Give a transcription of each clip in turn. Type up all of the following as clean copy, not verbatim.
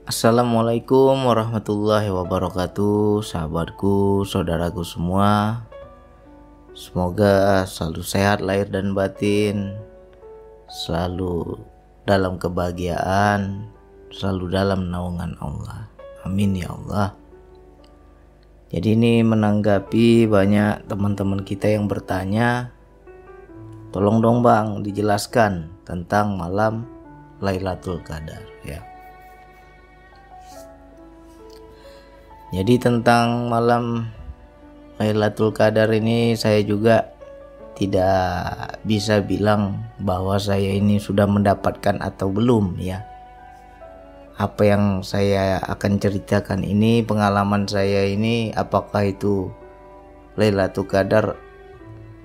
Assalamualaikum warahmatullahi wabarakatuh, sahabatku, saudaraku semua. Semoga selalu sehat lahir dan batin, selalu dalam kebahagiaan, selalu dalam naungan Allah. Amin ya Allah. Jadi ini menanggapi banyak teman-teman kita yang bertanya, tolong dong Bang dijelaskan tentang malam Lailatul Qadar ya. Jadi tentang malam Lailatul Qadar ini saya juga tidak bisa bilang bahwa saya ini sudah mendapatkan atau belum ya. Apa yang saya akan ceritakan ini, pengalaman saya ini, apakah itu Lailatul Qadar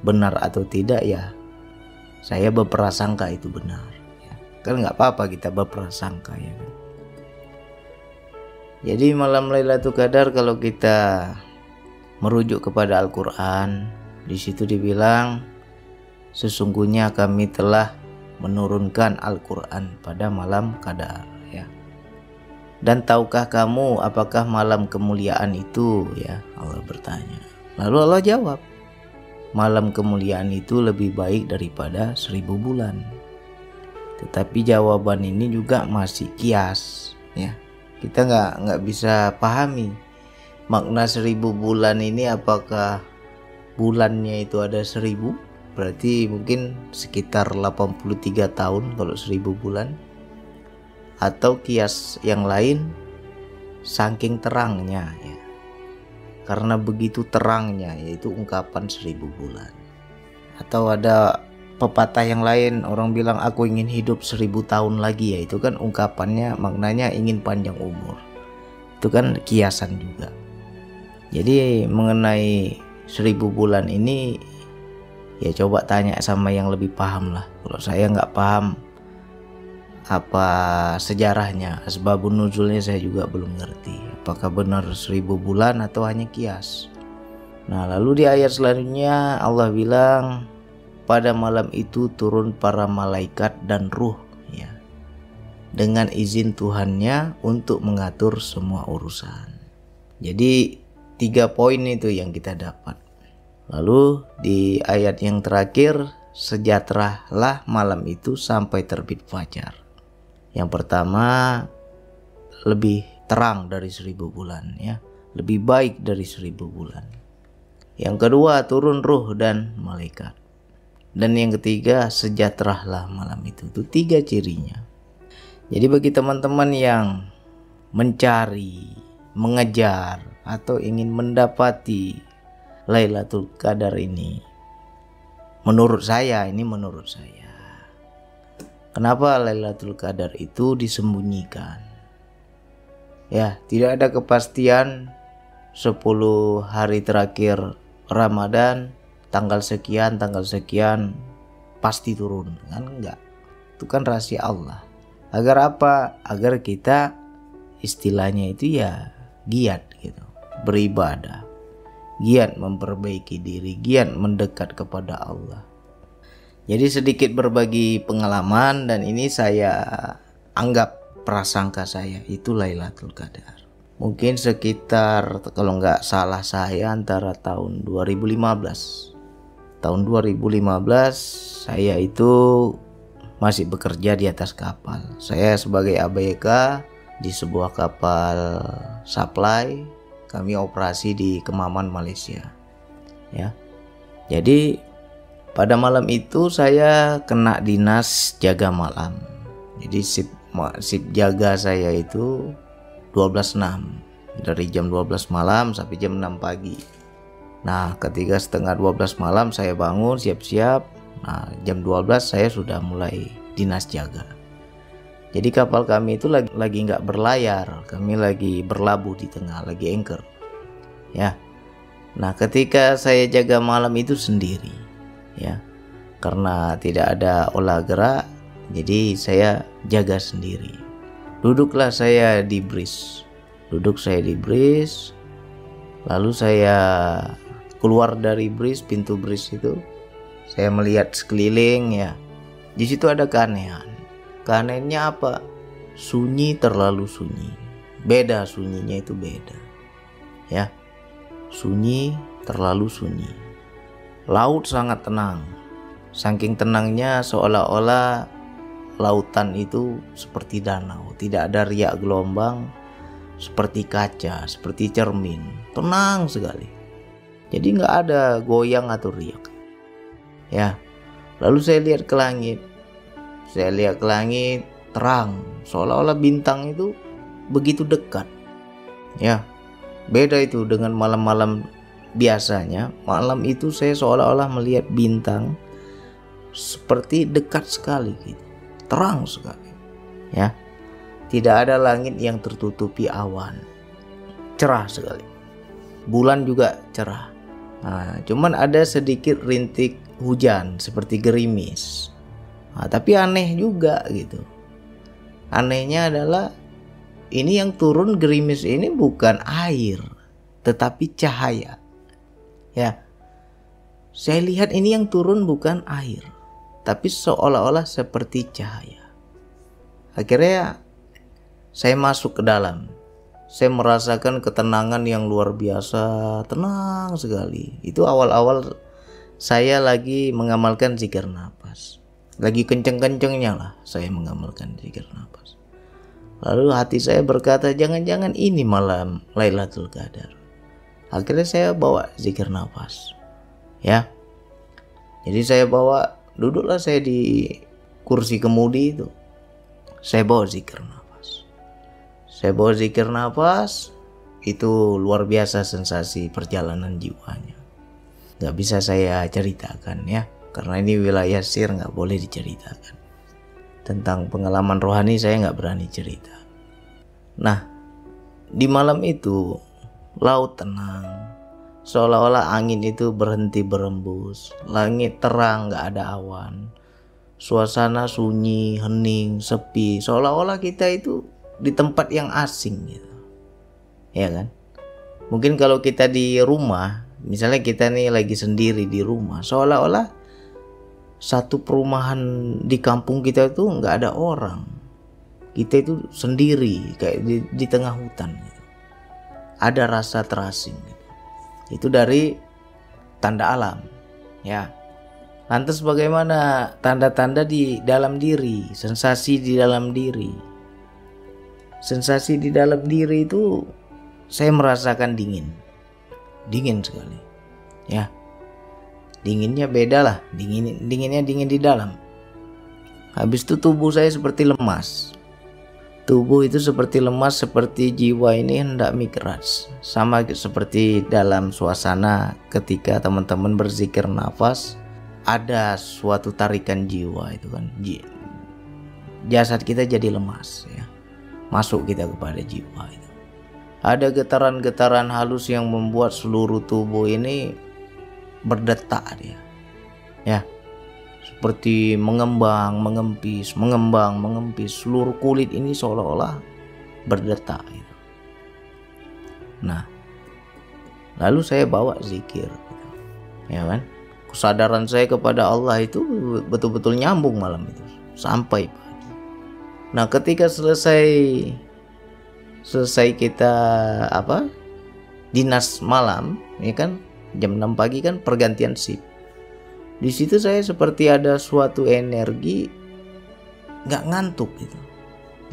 benar atau tidak ya. Saya berprasangka itu benar ya. Kan nggak apa-apa kita berprasangka ya kan. Jadi malam Lailatul Qadar kalau kita merujuk kepada Al-Quran, di situ dibilang sesungguhnya kami telah menurunkan Al-Quran pada malam Qadar ya. Dan tahukah kamu apakah malam kemuliaan itu ya, Allah bertanya. Lalu Allah jawab, malam kemuliaan itu lebih baik daripada 1000 bulan. Tetapi jawaban ini juga masih kias ya. Kita nggak bisa pahami makna 1000 bulan ini, apakah bulannya itu ada 1000, berarti mungkin sekitar 83 tahun kalau 1000 bulan, atau kias yang lain saking terangnya ya, karena begitu terangnya yaitu ungkapan 1000 bulan. Atau ada pepatah yang lain, orang bilang aku ingin hidup 1000 tahun lagi ya, itu kan ungkapannya maknanya ingin panjang umur. Itu kan kiasan juga. Jadi mengenai 1000 bulan ini ya coba tanya sama yang lebih paham lah. Kalau saya nggak paham apa sejarahnya, asbabun nuzulnya saya juga belum ngerti. Apakah benar 1000 bulan atau hanya kias. Nah lalu di ayat selanjutnya Allah bilang, pada malam itu turun para malaikat dan ruh ya, dengan izin Tuhannya untuk mengatur semua urusan. Jadi 3 poin itu yang kita dapat. Lalu di ayat yang terakhir, sejahteralah malam itu sampai terbit fajar. Yang pertama, lebih terang dari 1000 bulan ya, lebih baik dari 1000 bulan. Yang kedua, turun ruh dan malaikat. Dan yang ketiga, sejahteralah malam itu. Itu 3 cirinya. Jadi bagi teman-teman yang mencari, mengejar, atau ingin mendapati Lailatul Qadar ini, menurut saya, kenapa Lailatul Qadar itu disembunyikan? Ya, tidak ada kepastian 10 hari terakhir Ramadan tanggal sekian pasti turun, kan enggak. Itu kan rahasia Allah. Agar apa? Agar kita istilahnya itu ya giat gitu, beribadah, giat memperbaiki diri, giat mendekat kepada Allah. Jadi sedikit berbagi pengalaman, dan ini saya anggap prasangka saya itu Lailatul Qadar. Mungkin sekitar, kalau nggak salah saya, antara tahun 2015. Tahun 2015 saya itu masih bekerja di atas kapal. Saya sebagai ABK di sebuah kapal supply. Kami operasi di Kemaman, Malaysia. Ya. Jadi pada malam itu saya kena dinas jaga malam. Jadi sip jaga saya itu 12.6, dari jam 12 malam sampai jam 6 pagi. Nah ketika setengah 12 malam saya bangun siap-siap. Nah jam 12 saya sudah mulai dinas jaga. Jadi kapal kami itu lagi nggak berlayar, kami lagi berlabuh di tengah, lagi anchor ya. Nah ketika saya jaga malam itu sendiri ya, karena tidak ada olah gerak, jadi saya jaga sendiri. Duduklah saya di bris, lalu saya keluar dari bris, pintu bris itu, saya melihat sekeliling ya. Di situ ada keanehan. Keanehannya apa? Sunyi, terlalu sunyi. beda sunyinya itu beda. Ya, sunyi, terlalu sunyi. Laut sangat tenang. Saking tenangnya seolah-olah lautan itu seperti danau, tidak ada riak gelombang, seperti kaca, seperti cermin, tenang sekali. Jadi nggak ada goyang atau riak. Ya, lalu saya lihat ke langit. Saya lihat ke langit terang, seolah-olah bintang itu begitu dekat. Ya, beda itu dengan malam-malam biasanya. Malam itu saya seolah-olah melihat bintang seperti dekat sekali gitu. Terang sekali. Ya. Tidak ada langit yang tertutupi awan. Cerah sekali. Bulan juga cerah. Nah, cuman ada sedikit rintik hujan seperti gerimis. Nah, tapi aneh juga gitu. Anehnya adalah ini yang turun gerimis ini bukan air, tetapi cahaya. Ya. Saya lihat ini yang turun bukan air, tapi seolah-olah seperti cahaya. Akhirnya saya masuk ke dalam. Saya merasakan ketenangan yang luar biasa, tenang sekali. Itu awal-awal saya lagi mengamalkan zikir nafas. Lagi kenceng-kencengnya lah saya mengamalkan zikir nafas. Lalu hati saya berkata, jangan-jangan ini malam Lailatul Qadar. Akhirnya saya bawa zikir nafas. Ya. Jadi saya bawa, duduklah saya di kursi kemudi itu. Saya bawa zikir nafas. Saya bawa zikir nafas, itu luar biasa sensasi perjalanan jiwanya. Gak bisa saya ceritakan ya, karena ini wilayah sir, gak boleh diceritakan. Tentang pengalaman rohani saya gak berani cerita. Nah, di malam itu laut tenang, seolah-olah angin itu berhenti berembus, langit terang gak ada awan. Suasana sunyi, hening, sepi, seolah-olah kita itu di tempat yang asing gitu. Ya kan? Mungkin kalau kita di rumah, misalnya kita nih lagi sendiri di rumah, seolah-olah satu perumahan di kampung kita itu nggak ada orang. Kita itu sendiri kayak di tengah hutan gitu. Ada rasa terasing gitu. Itu dari tanda alam. Ya. Lantas bagaimana tanda-tanda di dalam diri, sensasi di dalam diri? Sensasi di dalam diri itu saya merasakan dingin. Dingin sekali. Ya. Dinginnya beda lah, dinginnya dingin di dalam. Habis itu tubuh saya seperti lemas. Tubuh itu seperti lemas, seperti jiwa ini hendak migras. Sama seperti dalam suasana ketika teman-teman berzikir nafas, ada suatu tarikan jiwa itu kan, jasad kita jadi lemas ya, masuk kita kepada jiwa itu. Ada getaran-getaran halus yang membuat seluruh tubuh ini berdetak dia, ya, seperti mengembang, mengempis, seluruh kulit ini seolah-olah berdetak gitu. Nah, lalu saya bawa zikir, gitu. Ya kan? Kesadaran saya kepada Allah itu betul-betul nyambung malam itu sampai pagi. Nah, ketika selesai kita dinas malam, ya kan, jam 6 pagi kan pergantian shift. Di situ saya seperti ada suatu energi, nggak ngantuk gitu.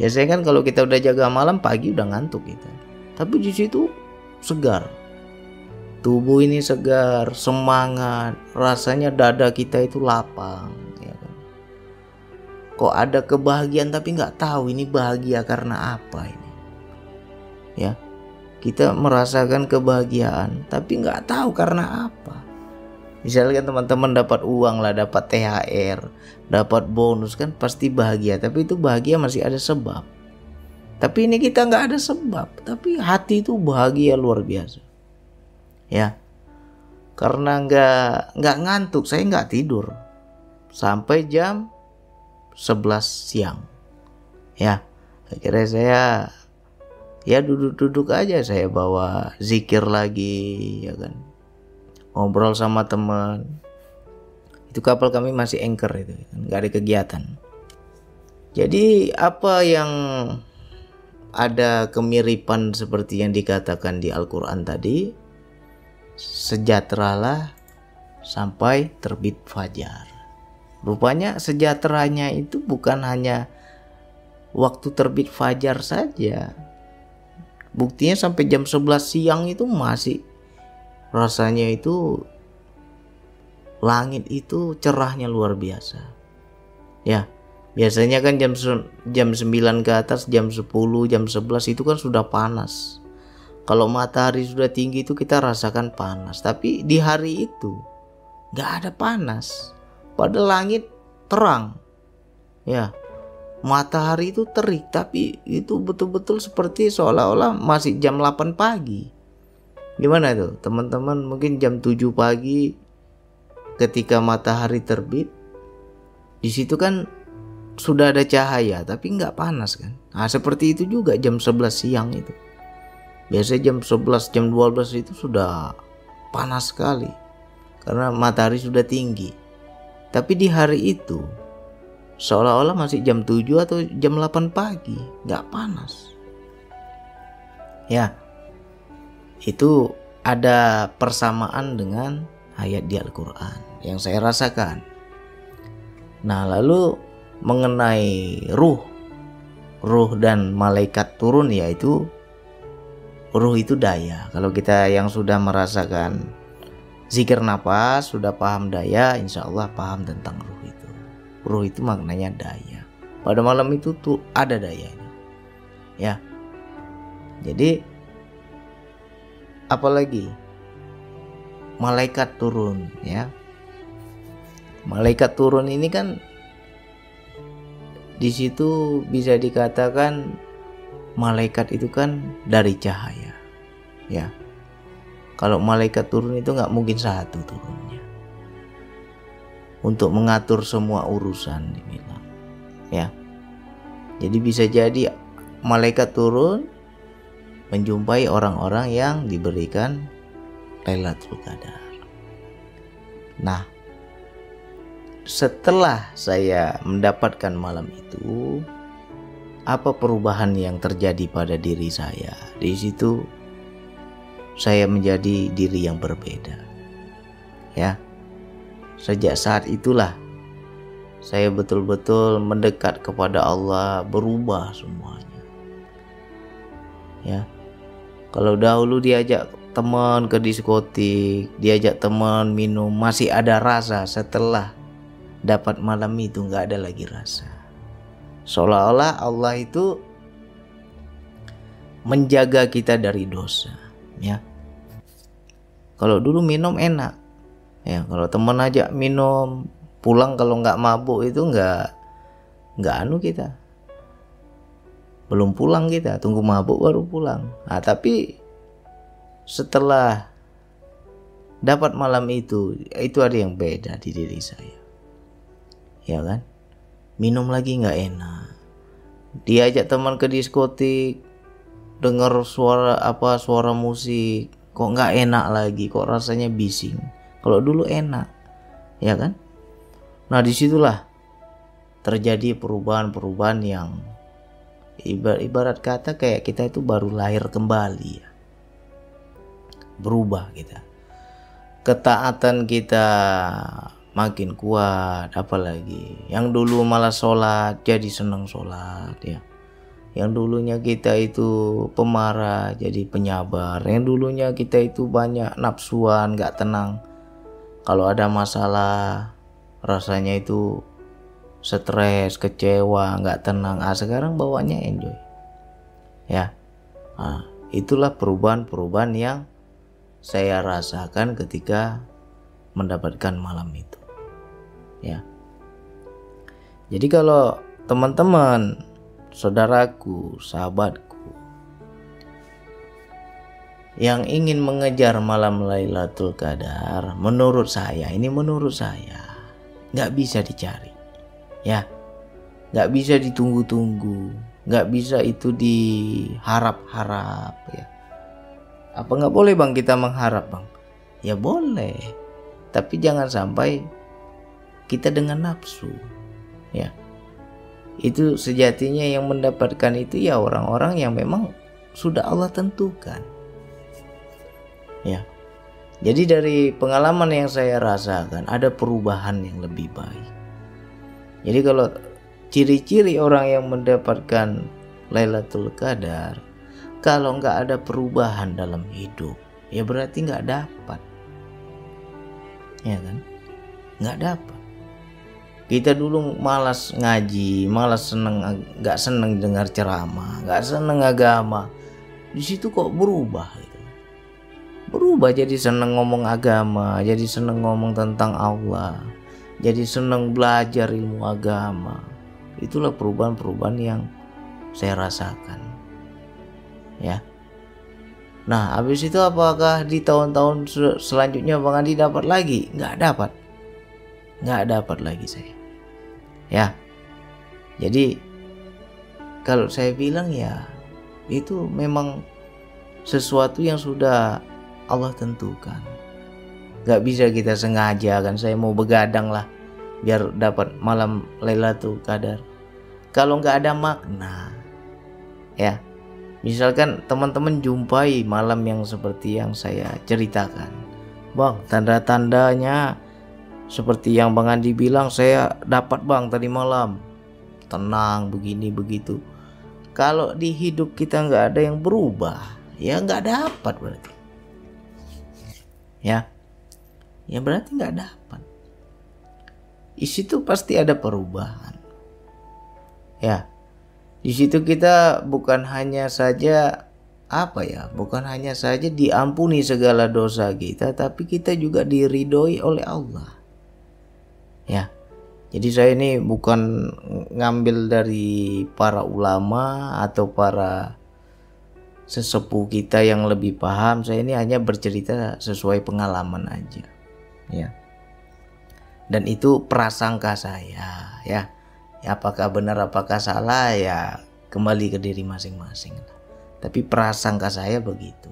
Biasanya kan kalau kita udah jaga malam pagi udah ngantuk gitu. Tapi di situ segar. Tubuh ini segar, semangat, rasanya dada kita itu lapang, ya kan? Kok ada kebahagiaan tapi nggak tahu ini bahagia karena apa ini, ya? Kita merasakan kebahagiaan tapi nggak tahu karena apa. Misalnya teman-teman dapat uang lah, dapat THR, dapat bonus kan pasti bahagia, tapi itu bahagia masih ada sebab. Tapi ini kita nggak ada sebab, tapi hati itu bahagia luar biasa. Ya, karena nggak ngantuk, saya nggak tidur sampai jam 11 siang. Ya, akhirnya saya ya duduk-duduk aja, saya bawa zikir lagi, ya kan, ngobrol sama teman. Itu kapal kami masih anchor itu, nggak ada kegiatan. Jadi apa yang ada kemiripan seperti yang dikatakan di Al-Quran tadi, sejahteralah sampai terbit fajar. Rupanya sejahteranya itu bukan hanya waktu terbit fajar saja. Buktinya sampai jam 11 siang itu masih rasanya itu langit itu cerahnya luar biasa. Ya, biasanya kan jam 9 ke atas, jam 10, jam 11 itu kan sudah panas. Kalau matahari sudah tinggi itu kita rasakan panas. Tapi di hari itu gak ada panas. Padahal langit terang. Ya, matahari itu terik. Tapi itu betul-betul seperti seolah-olah masih jam 8 pagi. Gimana tuh teman-teman? Mungkin jam 7 pagi ketika matahari terbit. Di situ kan sudah ada cahaya tapi nggak panas kan. Nah seperti itu juga jam 11 siang itu. Biasanya jam 11, jam 12 itu sudah panas sekali karena matahari sudah tinggi. Tapi di hari itu seolah-olah masih jam 7 atau jam 8 pagi, nggak panas. Ya, itu ada persamaan dengan ayat di Al-Quran yang saya rasakan. Nah lalu mengenai ruh dan malaikat turun, yaitu ruh itu daya. Kalau kita yang sudah merasakan zikir nafas, sudah paham daya, insya Allah paham tentang ruh itu. Ruh itu maknanya daya. Pada malam itu tuh ada dayanya. Ya. Jadi apalagi malaikat turun, ya. Malaikat turun ini kan di situ bisa dikatakan malaikat itu kan dari cahaya, ya. Kalau malaikat turun itu nggak mungkin satu turunnya untuk mengatur semua urusan dibilang, ya. Jadi bisa jadi malaikat turun menjumpai orang-orang yang diberikan Lailatul Qadar. Nah, setelah saya mendapatkan malam itu, apa perubahan yang terjadi pada diri saya? Di situ saya menjadi diri yang berbeda. Ya. Sejak saat itulah saya betul-betul mendekat kepada Allah, berubah semuanya. Ya. Kalau dahulu diajak teman ke diskotik, diajak teman minum, masih ada rasa. Setelah dapat malam itu nggak ada lagi rasa. Seolah-olah Allah itu menjaga kita dari dosa, ya. Kalau dulu minum enak, ya. Kalau teman ajak minum, pulang kalau nggak mabuk itu nggak kita. Belum pulang kita, tunggu mabuk baru pulang. Nah, tapi setelah dapat malam itu ada yang beda di diri saya. Ya kan? Minum lagi nggak enak. Diajak teman ke diskotik, dengar suara musik, kok nggak enak lagi, kok rasanya bising. Kalau dulu enak, ya kan? Nah disitulah terjadi perubahan yang ibarat kata kayak kita itu baru lahir kembali, ya. Berubah kita, ketaatan kita makin kuat. Apalagi yang dulu malas sholat jadi senang sholat, ya. Yang dulunya kita itu pemarah jadi penyabar. Yang dulunya kita itu banyak nafsuan, gak tenang. Kalau ada masalah rasanya itu stres, kecewa, gak tenang. Sekarang bawaannya enjoy, ya. Itulah perubahan yang saya rasakan ketika mendapatkan malam itu, ya. Jadi kalau teman-teman, saudaraku, sahabatku yang ingin mengejar malam Lailatul Qadar, menurut saya nggak bisa dicari, ya. Nggak bisa ditunggu-tunggu, nggak bisa itu diharap-harap, ya. Apa nggak boleh bang kita mengharap bang? Ya boleh, tapi jangan sampai kita dengan nafsu, ya. Itu sejatinya yang mendapatkan itu ya orang-orang yang memang sudah Allah tentukan. Ya. Jadi dari pengalaman yang saya rasakan ada perubahan yang lebih baik. Jadi kalau ciri-ciri orang yang mendapatkan Lailatul Qadar, kalau nggak ada perubahan dalam hidup, ya berarti nggak dapat. Ya kan? Nggak dapat. Kita dulu malas ngaji, malas nggak seneng dengar ceramah, nggak seneng agama. Di situ kok berubah gitu. Berubah jadi seneng ngomong agama, jadi seneng ngomong tentang Allah, jadi seneng belajar ilmu agama. Itulah perubahan-perubahan yang saya rasakan. Ya. Nah, habis itu apakah di tahun-tahun selanjutnya Bang Andi dapat lagi? Nggak dapat lagi saya. Ya. Jadi kalau saya bilang ya itu memang sesuatu yang sudah Allah tentukan. Gak bisa kita sengaja kan, saya mau begadang lah biar dapat malam Lailatul Qadar. Kalau gak ada makna, ya misalkan teman-teman jumpai malam yang seperti yang saya ceritakan, Bang, tanda-tandanya seperti yang Bang Andi bilang saya dapat Bang tadi malam, tenang begini begitu. Kalau di hidup kita gak ada yang berubah, ya gak dapat berarti. Ya berarti nggak dapat. Di situ pasti ada perubahan. Ya, di situ kita bukan hanya saja bukan hanya saja diampuni segala dosa kita, tapi kita juga diridhoi oleh Allah. Ya, jadi saya ini bukan ngambil dari para ulama atau para sesepuh kita yang lebih paham. Saya ini hanya bercerita sesuai pengalaman aja, ya. Dan itu prasangka saya, ya. Apakah benar apakah salah ya kembali ke diri masing-masing. Tapi prasangka saya begitu.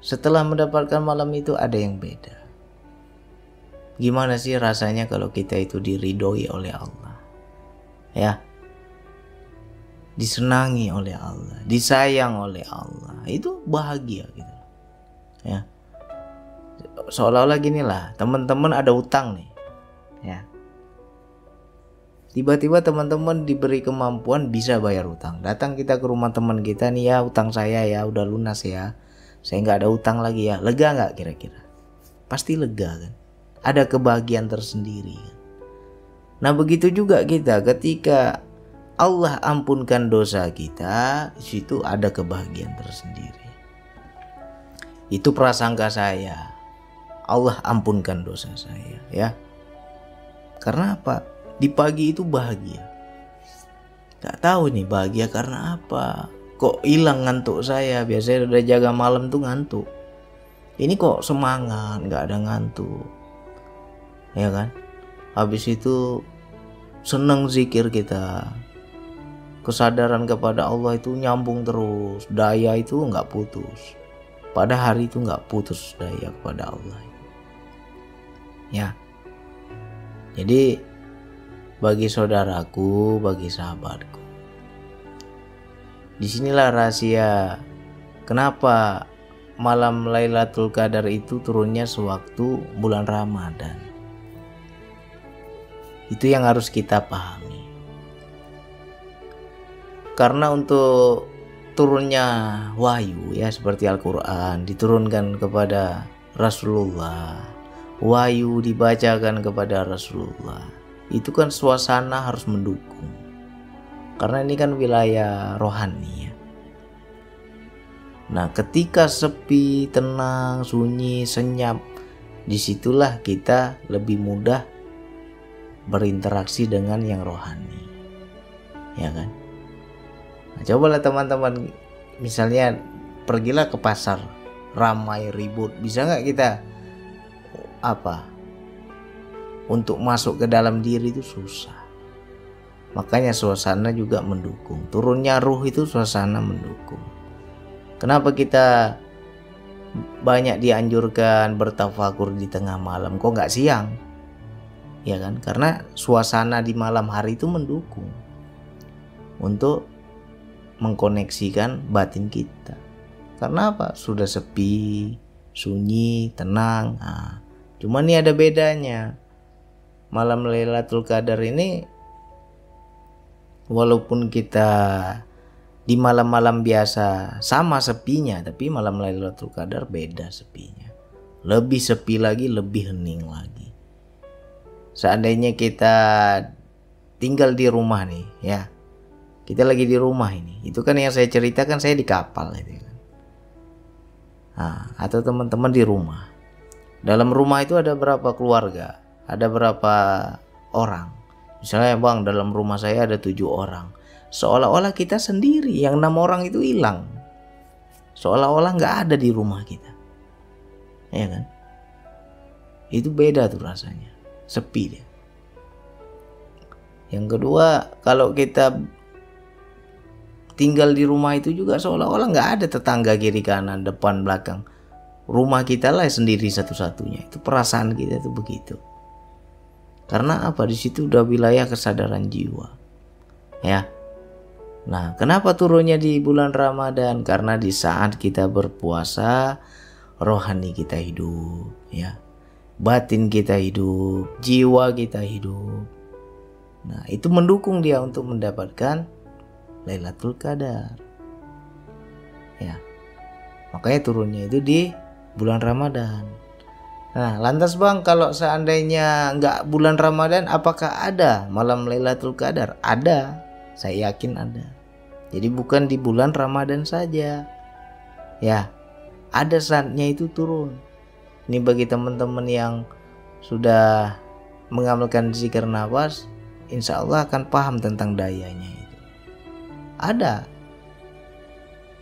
Setelah mendapatkan malam itu ada yang beda. Gimana sih rasanya kalau kita itu diridhoi oleh Allah, ya? Disenangi oleh Allah, disayang oleh Allah, itu bahagia gitu, ya. Seolah-olah gini lah, teman-teman ada utang nih, ya. Tiba-tiba teman-teman diberi kemampuan bisa bayar utang. Datang kita ke rumah teman kita nih, ya utang saya ya udah lunas ya, saya nggak ada utang lagi ya. Lega nggak kira-kira? Pasti lega kan? Ada kebahagiaan tersendiri kan? Nah begitu juga kita ketika Allah ampunkan dosa kita, di situ ada kebahagiaan tersendiri. Itu prasangka saya. Allah ampunkan dosa saya, ya. Karena apa? Di pagi itu bahagia. Gak tahu nih bahagia karena apa. Kok hilang ngantuk saya? Biasanya udah jaga malam tuh ngantuk. Ini kok semangat, gak ada ngantuk. Ya kan? Habis itu seneng zikir kita. Kesadaran kepada Allah itu nyambung terus, daya itu nggak putus. Pada hari itu nggak putus daya kepada Allah. Ya, jadi bagi saudaraku, bagi sahabatku, disinilah rahasia kenapa malam Lailatul Qadar itu turunnya sewaktu bulan Ramadan. Itu yang harus kita pahami. Karena untuk turunnya wahyu ya seperti Al-Quran diturunkan kepada Rasulullah, wahyu dibacakan kepada Rasulullah, itu kan suasana harus mendukung. Karena ini kan wilayah rohani ya. Nah ketika sepi, tenang, sunyi, senyap, disitulah kita lebih mudah berinteraksi dengan yang rohani, ya kan? Nah, cobalah teman-teman, misalnya pergilah ke pasar, ramai ribut, bisa nggak kita untuk masuk ke dalam diri itu susah. Makanya suasana juga mendukung. Turunnya ruh itu suasana mendukung. Kenapa kita banyak dianjurkan bertafakur di tengah malam? Kok nggak siang? ya kan? Karena suasana di malam hari itu mendukung untuk mengkoneksikan batin kita. Karena apa? Sudah sepi, sunyi, tenang. Nah, cuman ini ada bedanya. Malam Lailatul Qadar ini, walaupun kita di malam-malam biasa sama sepinya, tapi malam Lailatul Qadar beda sepinya. Lebih sepi lagi, lebih hening lagi. Seandainya kita tinggal di rumah nih, ya. Kita lagi di rumah ini. Itu kan yang saya ceritakan, saya di kapal itu kan. Nah, atau teman-teman di rumah. Dalam rumah itu ada berapa keluarga? Ada berapa orang? Misalnya bang, dalam rumah saya ada 7 orang. Seolah-olah kita sendiri, yang 6 orang itu hilang. Seolah-olah gak ada di rumah kita. Ya kan? Itu beda tuh rasanya. Sepi dia. Yang kedua, kalau kita tinggal di rumah itu juga seolah-olah gak ada tetangga kiri kanan, depan belakang. Rumah kita lah sendiri satu-satunya. Itu perasaan kita tuh begitu. Karena apa? Di situ udah wilayah kesadaran jiwa. Ya. Nah, kenapa turunnya di bulan Ramadan? Karena di saat kita berpuasa, rohani kita hidup, ya. Batin kita hidup, jiwa kita hidup. Nah, itu mendukung dia untuk mendapatkan Lailatul Qadar. Ya. Makanya turunnya itu di bulan Ramadan. Nah, lantas bang, kalau seandainya nggak bulan Ramadan, apakah ada malam Lailatul Qadar? Ada, saya yakin ada. Jadi bukan di bulan Ramadan saja. Ya, ada saatnya itu turun. Ini bagi teman-teman yang sudah mengamalkan zikir nafas, insya Allah akan paham tentang dayanya itu. Ada.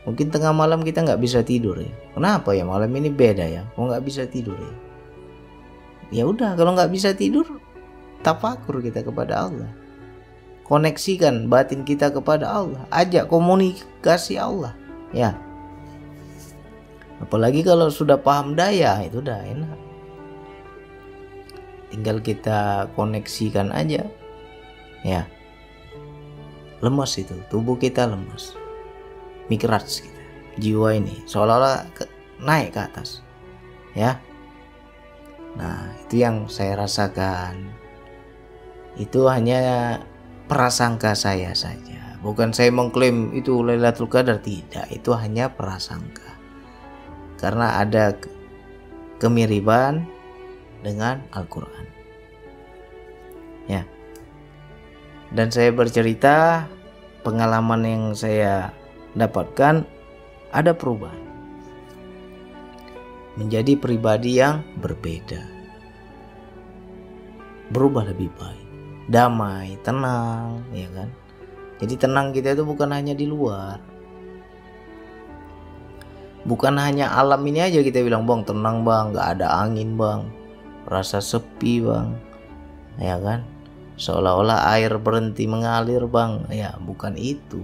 Mungkin tengah malam kita nggak bisa tidur ya. Kenapa ya malam ini beda ya? Kok nggak bisa tidur ya? Ya udah, kalau nggak bisa tidur, tafakur kita kepada Allah. Koneksikan batin kita kepada Allah. Ajak komunikasi Allah. Ya. Apalagi kalau sudah paham daya, itu udah enak. Tinggal kita koneksikan aja. Ya. Lemas itu, tubuh kita lemas. Mikraj kita. Jiwa ini seolah-olah naik ke atas. Ya. Nah, itu yang saya rasakan. Itu hanya prasangka saya saja. Bukan saya mengklaim itu Lailatul Qadar, tidak. Itu hanya prasangka. Karena ada kemiripan dengan Al-Quran. Ya. Dan saya bercerita pengalaman yang saya dapatkan, ada perubahan. Menjadi pribadi yang berbeda. Berubah lebih baik. Damai, tenang, ya kan? Jadi tenang kita itu bukan hanya di luar. Bukan hanya alam ini aja kita bilang, bang tenang bang, gak ada angin bang, rasa sepi bang, ya kan? Seolah-olah air berhenti mengalir bang. Ya bukan itu.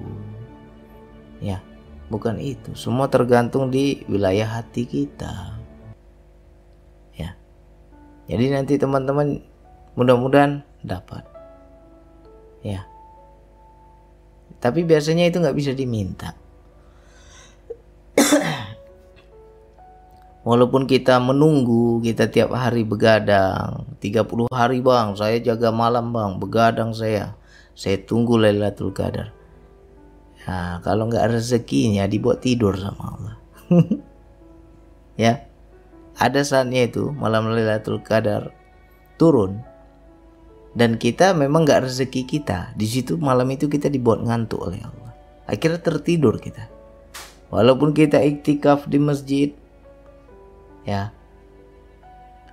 Ya bukan itu. Semua tergantung di wilayah hati kita. Ya. Jadi nanti teman-teman mudah-mudahan dapat. Ya. Tapi biasanya itu nggak bisa diminta. Walaupun kita menunggu, kita tiap hari begadang, 30 hari bang, saya jaga malam bang, begadang saya tunggu Lailatul Qadar. Nah, kalau nggak rezekinya dibuat tidur sama Allah. Ya, ada saatnya itu malam Lailatul Qadar turun, dan kita memang nggak rezeki kita. Di situ malam itu kita dibuat ngantuk oleh Allah. Akhirnya tertidur kita. Walaupun kita iktikaf di masjid, ya,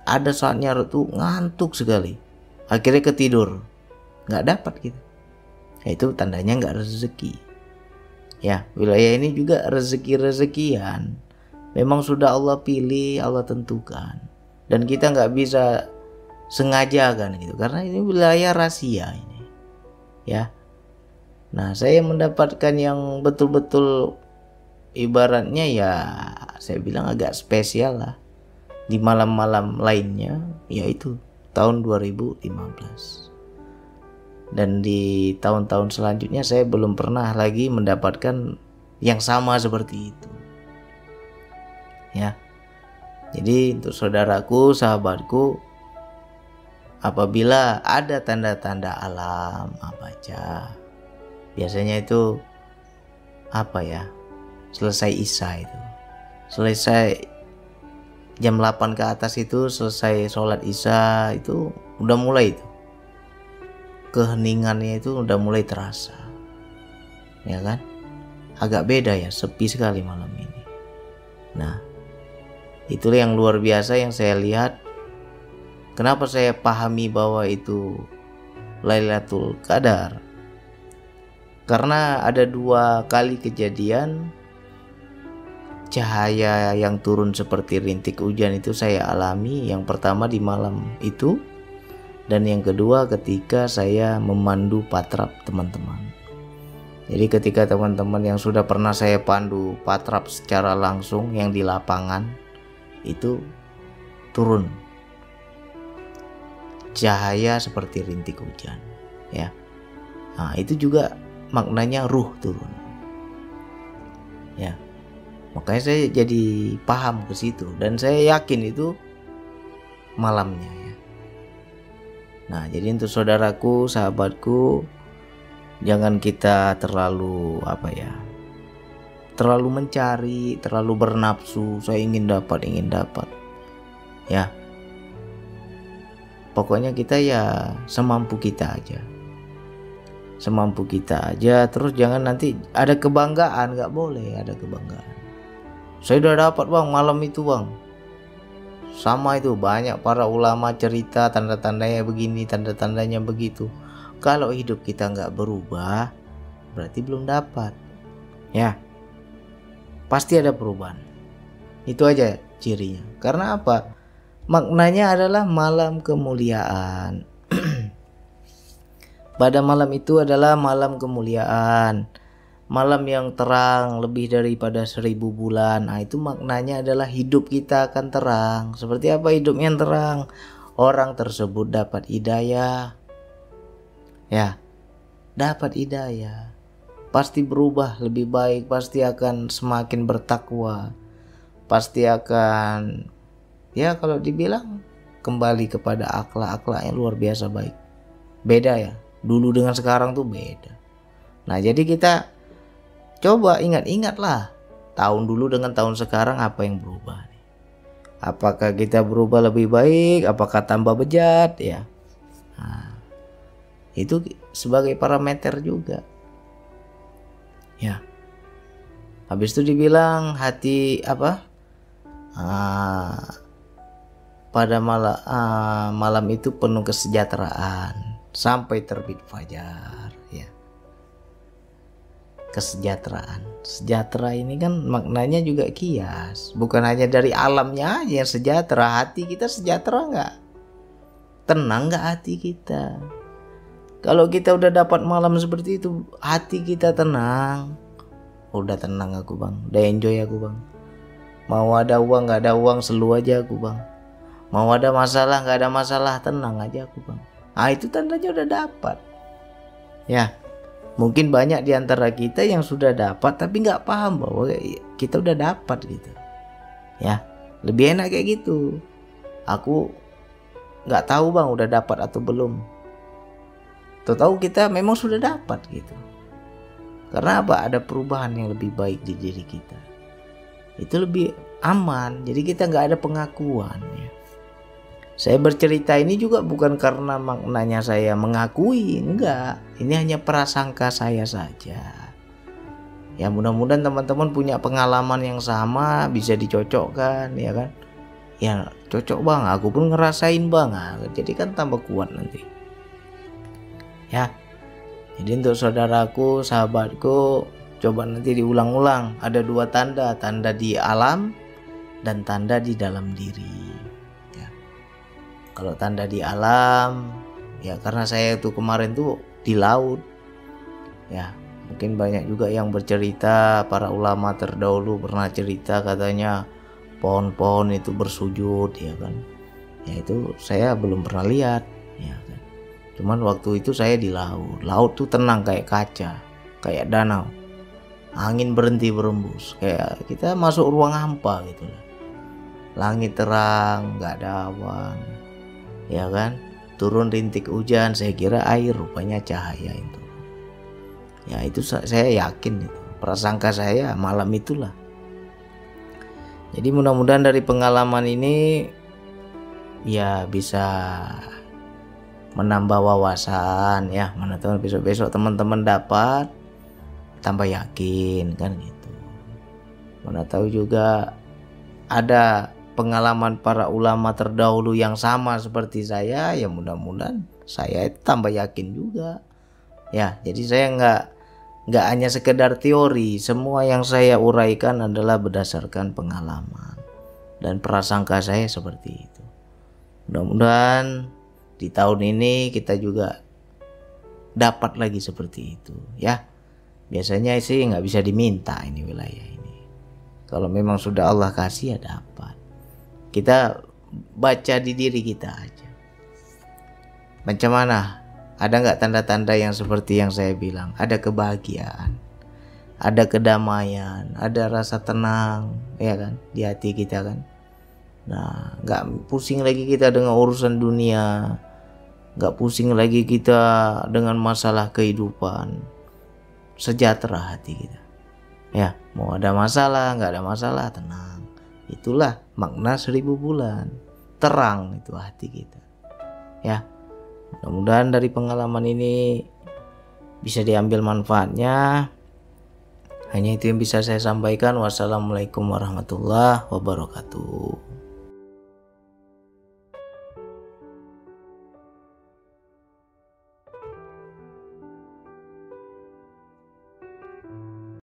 ada saatnya tuh ngantuk sekali. Akhirnya ketidur, nggak dapat kita. Ya, itu tandanya nggak rezeki. Ya, wilayah ini juga rezeki-rezekian. Memang sudah Allah pilih, Allah tentukan. Dan kita nggak bisa sengaja kan gitu. Karena ini wilayah rahasia ini. Ya. Nah, saya mendapatkan yang betul-betul ibaratnya ya saya bilang agak spesial lah. Di malam-malam lainnya, yaitu tahun 2015. Dan di tahun-tahun selanjutnya saya belum pernah lagi mendapatkan yang sama seperti itu. Ya. Jadi untuk saudaraku, sahabatku, apabila ada tanda-tanda alam, baca. Biasanya itu selesai isya itu. Selesai jam 8 ke atas itu, selesai sholat isya itu udah mulai itu. Keheningannya itu udah mulai terasa. Ya kan? Agak beda ya, sepi sekali malam ini. Nah, itulah yang luar biasa yang saya lihat. Kenapa saya pahami bahwa itu Lailatul Qadar? Karena ada 2 kali kejadian cahaya yang turun seperti rintik hujan itu saya alami. Yang pertama di malam itu, dan yang kedua ketika saya memandu patrap teman-teman. Jadi ketika teman-teman yang sudah pernah saya pandu patrap secara langsung yang di lapangan itu turun cahaya seperti rintik hujan, ya. Nah, itu juga maknanya ruh turun. Ya. Makanya saya jadi paham ke situ dan saya yakin itu malamnya, ya. Nah, jadi untuk saudaraku, sahabatku, jangan kita terlalu terlalu mencari, terlalu bernafsu, saya ingin dapat. Ya. Pokoknya kita ya semampu kita aja. Terus jangan nanti ada kebanggaan, nggak boleh ada kebanggaan. Saya udah dapat bang malam itu bang. Sama itu banyak para ulama cerita tanda-tandanya begini, tanda-tandanya begitu. Kalau hidup kita nggak berubah, berarti belum dapat. Ya, pasti ada perubahan. Itu aja cirinya. Karena apa? Maknanya adalah malam kemuliaan. Pada malam itu adalah malam kemuliaan. Malam yang terang lebih daripada 1000 bulan. Nah, itu maknanya adalah hidup kita akan terang. Seperti apa hidup yang terang? Orang tersebut dapat hidayah. Ya, dapat hidayah. Pasti berubah lebih baik, pasti akan semakin bertakwa. Pasti akan, ya kalau dibilang, kembali kepada akhlak yang luar biasa baik. Beda ya, dulu dengan sekarang tuh beda. Nah, jadi kita coba ingat-ingatlah tahun dulu dengan tahun sekarang apa yang berubah nih. Apakah kita berubah lebih baik? Apakah tambah bejat? Ya, nah, itu sebagai parameter juga. Ya, habis itu dibilang hati pada malam itu penuh kesejahteraan sampai terbit fajar. Ya. Kesejahteraan. Sejahtera ini kan maknanya juga kias. Bukan hanya dari alamnya aja yang sejahtera. Hati kita sejahtera nggak? Tenang nggak hati kita? Kalau kita udah dapat malam seperti itu, hati kita tenang. Udah tenang aku bang. Udah enjoy aku bang. Mau ada uang nggak ada uang, selu aja aku bang. Mau ada masalah nggak ada masalah, tenang aja aku bang. Ah, itu tandanya udah dapat. Ya. Mungkin banyak di antara kita yang sudah dapat tapi nggak paham bahwa kita udah dapat gitu. Ya, lebih enak kayak gitu. Aku nggak tahu bang udah dapat atau belum. Tahu kita memang sudah dapat gitu. Karena apa? Ada perubahan yang lebih baik di diri kita. Itu lebih aman. Jadi kita nggak ada pengakuan. Ya. Saya bercerita ini juga bukan karena maknanya saya mengakui, enggak. Ini hanya prasangka saya saja. Ya mudah-mudahan teman-teman punya pengalaman yang sama, bisa dicocokkan, ya kan? Ya cocok bang, aku pun ngerasain bang. Jadi kan tambah kuat nanti. Ya. Jadi untuk saudaraku, sahabatku, coba nanti diulang-ulang. Ada 2 tanda, tanda di alam dan tanda di dalam diri. Kalau tanda di alam, ya karena saya tuh kemarin tuh di laut. Ya, mungkin banyak juga yang bercerita, para ulama terdahulu pernah cerita katanya pohon-pohon itu bersujud, ya kan. Ya itu saya belum pernah lihat, ya kan. Cuman waktu itu saya di laut tuh tenang kayak kaca, kayak danau. Angin berhenti berembus, kayak kita masuk ruang hampa gitu lah. Langit terang, nggak ada awan, ya kan. Turun rintik hujan, saya kira air, rupanya cahaya itu. Ya itu saya yakin itu, prasangka saya malam itulah. Jadi mudah-mudahan dari pengalaman ini ya bisa menambah wawasan ya, mana tahu besok-besok teman-teman dapat tambah yakin kan gitu. Mana tahu juga ada pengalaman para ulama terdahulu yang sama seperti saya, ya mudah-mudahan saya tambah yakin juga. Ya, jadi saya nggak hanya sekedar teori, semua yang saya uraikan adalah berdasarkan pengalaman dan prasangka saya seperti itu. Mudah-mudahan di tahun ini kita juga dapat lagi seperti itu ya. Biasanya sih nggak bisa diminta ini wilayah ini. Kalau memang sudah Allah kasih ya dapat. Kita baca di diri kita aja. Macam mana? Ada nggak tanda-tanda yang seperti yang saya bilang? Ada kebahagiaan, ada kedamaian, ada rasa tenang, ya kan, di hati kita kan. Nah, nggak pusing lagi kita dengan urusan dunia, nggak pusing lagi kita dengan masalah kehidupan, sejahtera hati kita. Ya, mau ada masalah, nggak ada masalah, tenang. Itulah makna 1000 bulan, terang itu hati kita. Ya, mudah-mudahan dari pengalaman ini bisa diambil manfaatnya. Hanya itu yang bisa saya sampaikan. Wassalamualaikum warahmatullahi wabarakatuh.